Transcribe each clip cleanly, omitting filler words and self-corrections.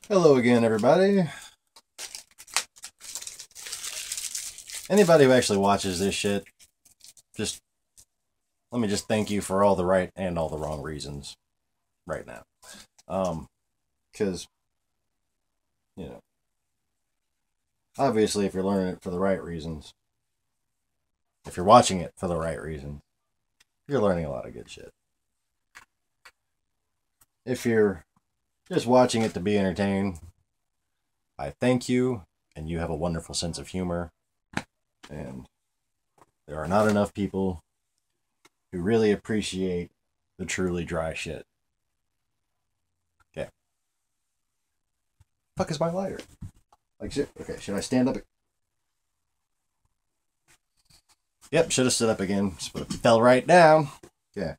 Hello again, everybody. Anybody who actually watches this shit, just let me just thank you for all the right and all the wrong reasons right now. Because, you know, obviously if you're learning it for the right reasons, if you're watching it for the right reasons, you're learning a lot of good shit. If you're just watching it to be entertained, I thank you, and you have a wonderful sense of humor. And there are not enough people who really appreciate the truly dry shit. Okay. Fuck is my lighter? Like shit. Okay, should I stand up? Yep, should have stood up again. But fell right down. Okay.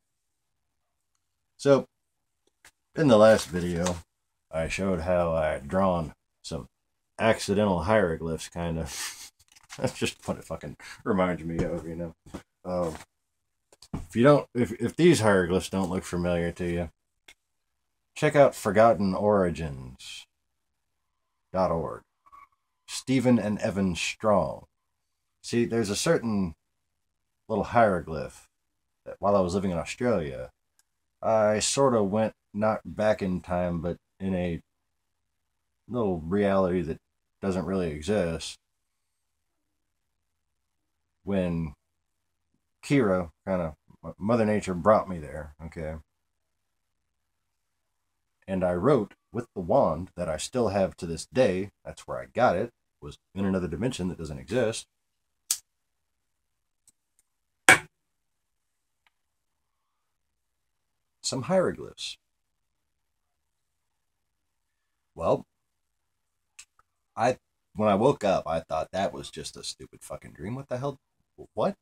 So, in the last video, I showed how I had drawn some accidental hieroglyphs, kind of. That's just what it fucking reminds me of, you know. If these hieroglyphs don't look familiar to you, check out ForgottenOrigins.org. Stephen and Evan Strong. See, there's a certain little hieroglyph that while I was living in Australia, I sort of went not back in time, but in a little reality that doesn't really exist. When Kira, kind of, Mother Nature brought me there, okay? And I wrote with the wand that I still have to this day, that's where I got it, was in another dimension that doesn't exist. Some hieroglyphs. Well, when I woke up, I thought that was just a stupid fucking dream. What the hell? What?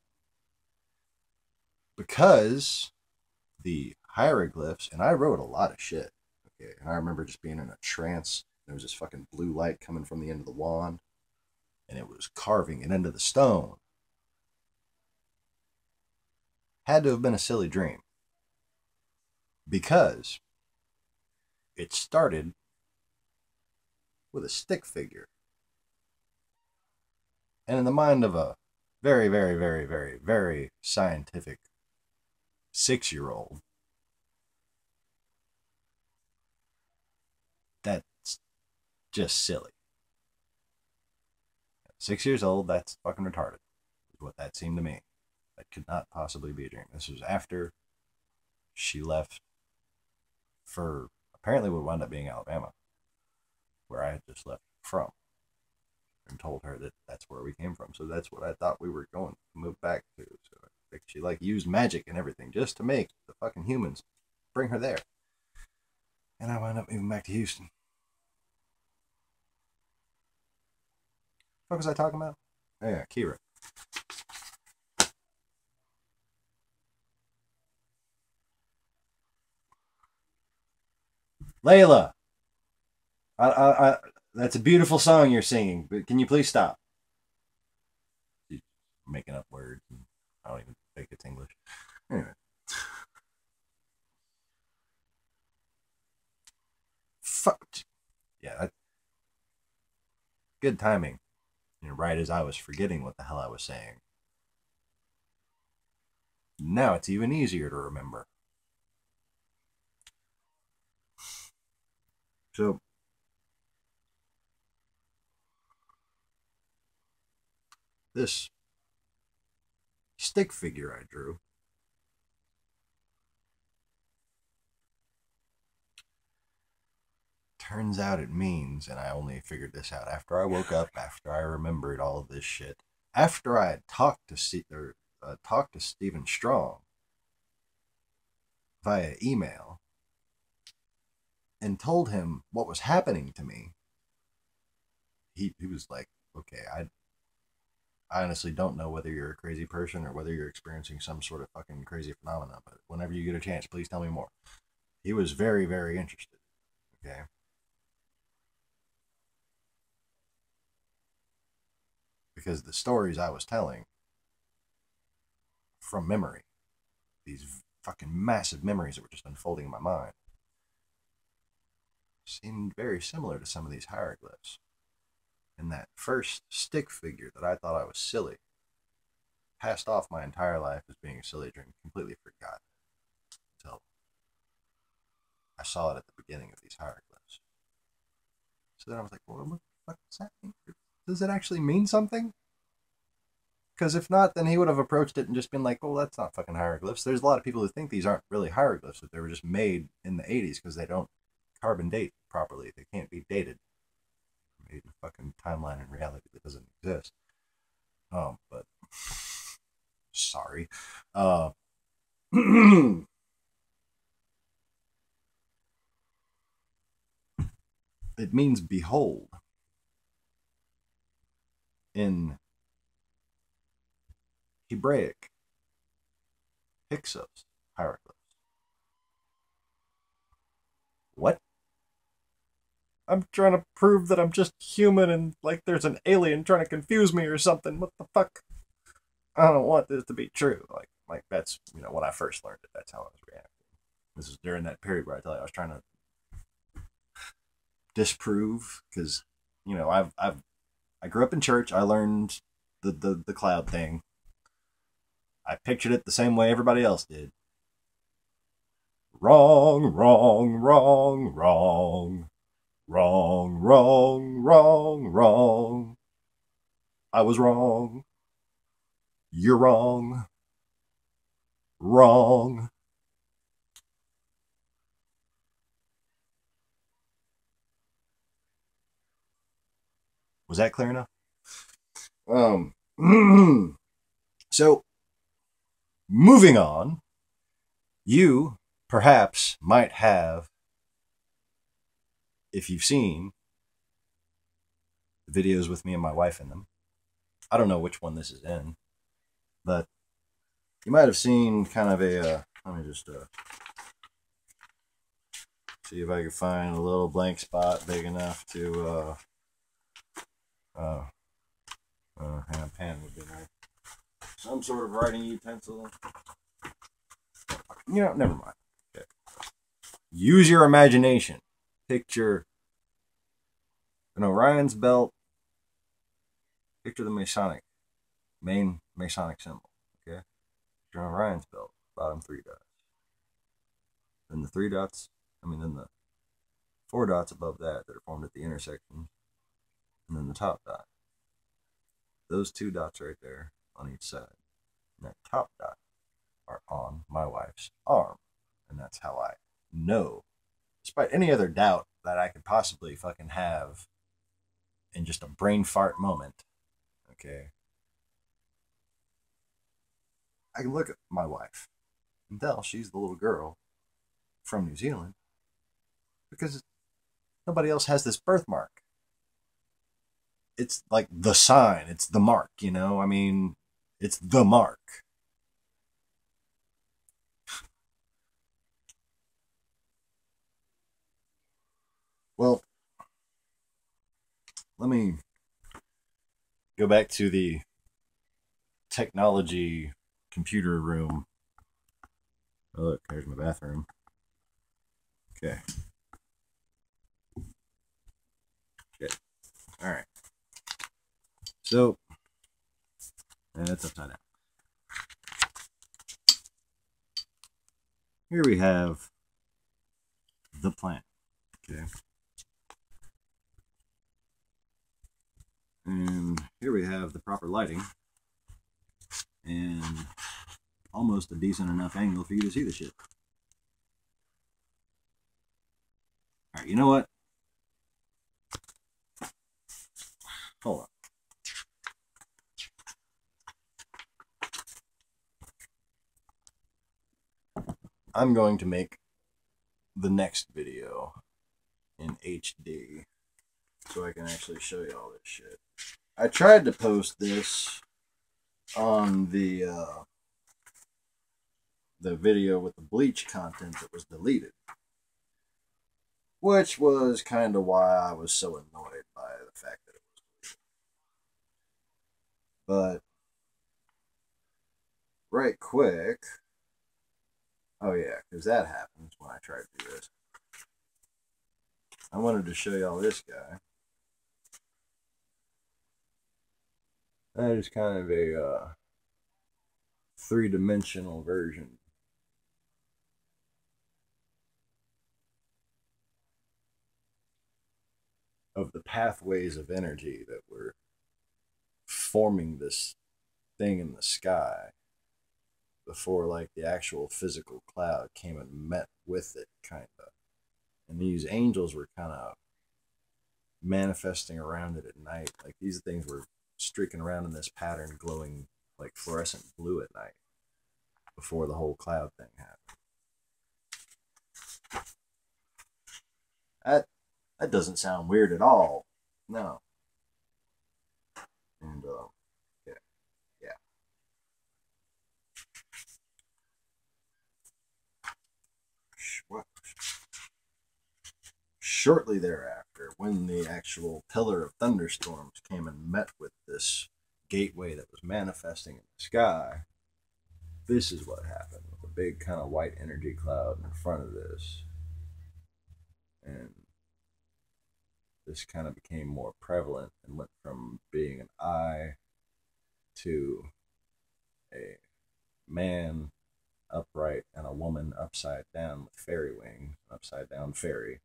Because the hieroglyphs, and I wrote a lot of shit. Okay, and I remember just being in a trance. There was this fucking blue light coming from the end of the wand, and it was carving it into the stone. Had to have been a silly dream. Because it started with a stick figure. And in the mind of a very, very, very, very, very scientific 6-year-old, that's just silly. 6 years old, that's fucking retarded, is what that seemed to me. That could not possibly be a dream. This was after she left for apparently what wound up being Alabama, where I had just left from, and told her that that's where we came from. So that's what I thought we were going to move back to. So I think she used magic and everything just to make the fucking humans bring her there. And I wound up moving back to Houston. What was I talking about? Oh, yeah, Kira. Layla, that's a beautiful song you're singing, but can you please stop? She's making up words, and I don't even think it's English. Anyway. Fuck. Yeah, good timing. Right as I was forgetting what the hell I was saying. Now it's even easier to remember. So, this stick figure I drew, turns out it means, and I only figured this out after I woke up, after I remembered all of this shit, after I had talked to Stephen Strong via email and told him what was happening to me. He was like, okay, I honestly don't know whether you're a crazy person or whether you're experiencing some sort of fucking crazy phenomenon, but whenever you get a chance, please tell me more. He was very, very interested. Okay. Because the stories I was telling from memory, these fucking massive memories that were just unfolding in my mind. seemed very similar to some of these hieroglyphs. And that first stick figure that I thought I was silly, passed off my entire life as being a silly dream, completely forgot until I saw it at the beginning of these hieroglyphs. So then I was like, well, what the fuck does that mean? Does it actually mean something? Because if not, then he would have approached it and just been like, oh, that's not fucking hieroglyphs. There's a lot of people who think these aren't really hieroglyphs, that they were just made in the 80s because they don't carbon date properly. They can't be dated. Made in a fucking timeline in reality that doesn't exist. But sorry. It means behold in Hebraic, Hyksos hieroglyphs. What? I'm trying to prove that I'm just human and like there's an alien trying to confuse me or something. What the fuck? I don't want this to be true. Like that's, you know, when I first learned it, that's how I was reacting. This is during that period where I tell you I was trying to disprove, because, you know, I grew up in church. I learned the cloud thing. I pictured it the same way everybody else did. Wrong, wrong, wrong, wrong. Wrong, wrong, wrong, wrong. I was wrong. You're wrong. Wrong. Was that clear enough? So, moving on, you perhaps might have, if you've seen the videos with me and my wife in them, I don't know which one this is in, but you might have seen kind of a, let me just see if I can find a little blank spot big enough to, a pen would be nice. Some sort of writing utensil. You know, never mind. Okay. Use your imagination. Picture an Orion's belt. Picture the main Masonic symbol. Okay? Picture an Orion's belt. Bottom 3 dots. Then the 3 dots, then the 4 dots above that are formed at the intersection. And then the top dot. Those 2 dots right there on each side. And that top dot are on my wife's arm. And that's how I know, despite any other doubt that I could possibly fucking have in just a brain fart moment, okay, I can look at my wife and tell she's the little girl from New Zealand because nobody else has this birthmark. It's like the sign, it's the mark, you know? It's the mark. Well, let me go back to the technology computer room. Oh, look, there's my bathroom. Okay. Okay. All right. So, that's upside down. Here we have the plant. Okay. And here we have the proper lighting and almost a decent enough angle for you to see the shit. Alright, you know what? Hold on. I'm going to make the next video in HD so I can actually show you all this shit. I tried to post this on the video with the bleach content that was deleted, which was kind of why I was so annoyed by the fact that it was deleted. But right quick, oh yeah, because that happens when I try to do this. I wanted to show y'all this guy. That is kind of a three-dimensional version of the pathways of energy that were forming this thing in the sky before like the actual physical cloud came and met with it, kind of. And these angels were kind of manifesting around it at night. Like these things were streaking around in this pattern, glowing like fluorescent blue at night before the whole cloud thing happened. That doesn't sound weird at all. No. And yeah, yeah. What? Shortly thereafter, when the actual pillar of thunderstorms came and met with this gateway that was manifesting in the sky, this is what happened with a big kind of white energy cloud in front of this. And this kind of became more prevalent and went from being an eye to a man upright and a woman upside down with fairy wings, upside down fairy,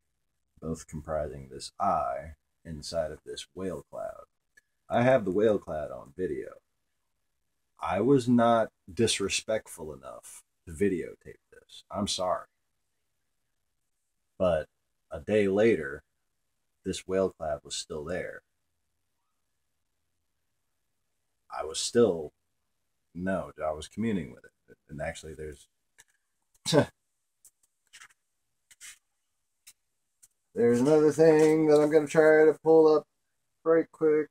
both comprising this eye inside of this whale cloud. I have the whale cloud on video. I was not disrespectful enough to videotape this. I'm sorry. But a day later, this whale cloud was still there. I was still, no, I was communing with it. And actually, there's there's another thing that I'm going to try to pull up right quick.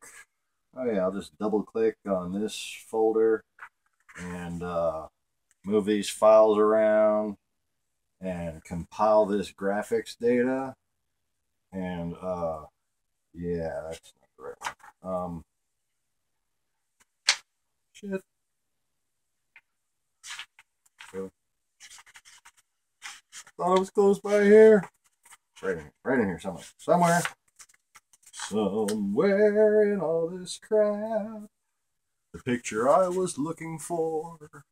Oh yeah, I'll just double click on this folder and move these files around and compile this graphics data. And yeah, that's not the right one. Shit. So, thought I was close by here. Right in here somewhere. Somewhere in all this crap. The picture I was looking for.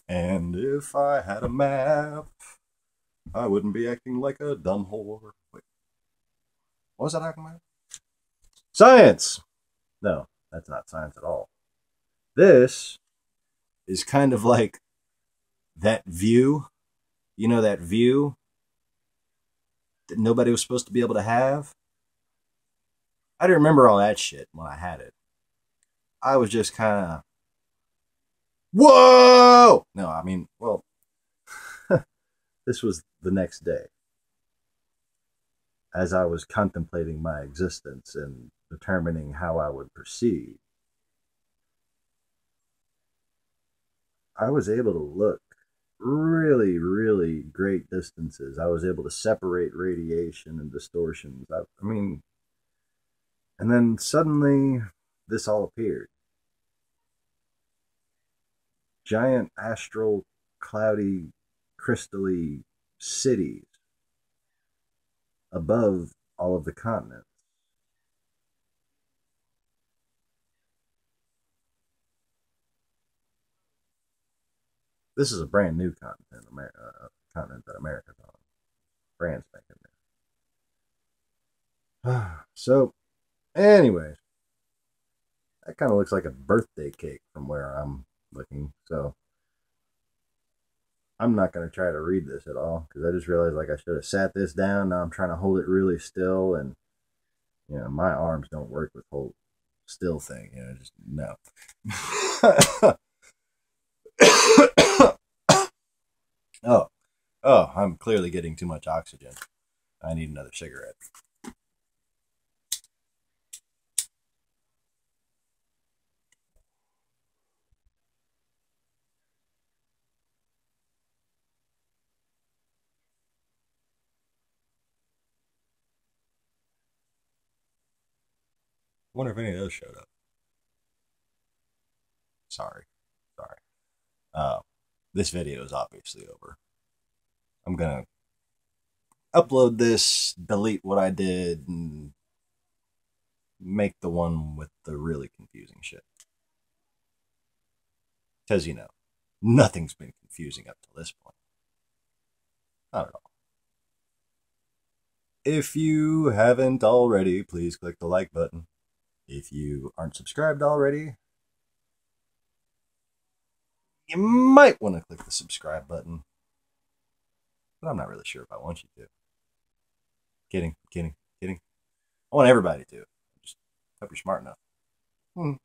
And if I had a map, I wouldn't be acting like a dumb whore. Wait. What was I talking about? Science! No, that's not science at all. This is kind of like that view. You know that view that nobody was supposed to be able to have? I didn't remember all that shit when I had it. I was just kind of, whoa! No, I mean, well, this was the next day. As I was contemplating my existence and determining how I would proceed, I was able to look really, really great distances. I was able to separate radiation and distortions. I mean, and then suddenly this all appeared. Giant astral, cloudy, crystally cities above all of the continents. This is a brand new continent that America's on. Brand spanking new. So, anyways, that kind of looks like a birthday cake from where I'm looking. So, I'm not going to try to read this at all because I just realized like I should have sat this down. Now I'm trying to hold it really still, and you know my arms don't work with hold still thing. You know, just no. Oh, oh, I'm clearly getting too much oxygen. I need another cigarette. I wonder if any of those showed up. Sorry. Sorry. Uh, this video is obviously over. I'm gonna upload this, delete what I did, and make the one with the really confusing shit. Because, nothing's been confusing up to this point. Not at all. If you haven't already, please click the like button. If you aren't subscribed already, you might want to click the subscribe button. But I'm not really sure if I want you to. Kidding. I want everybody to. Just hope you're smart enough.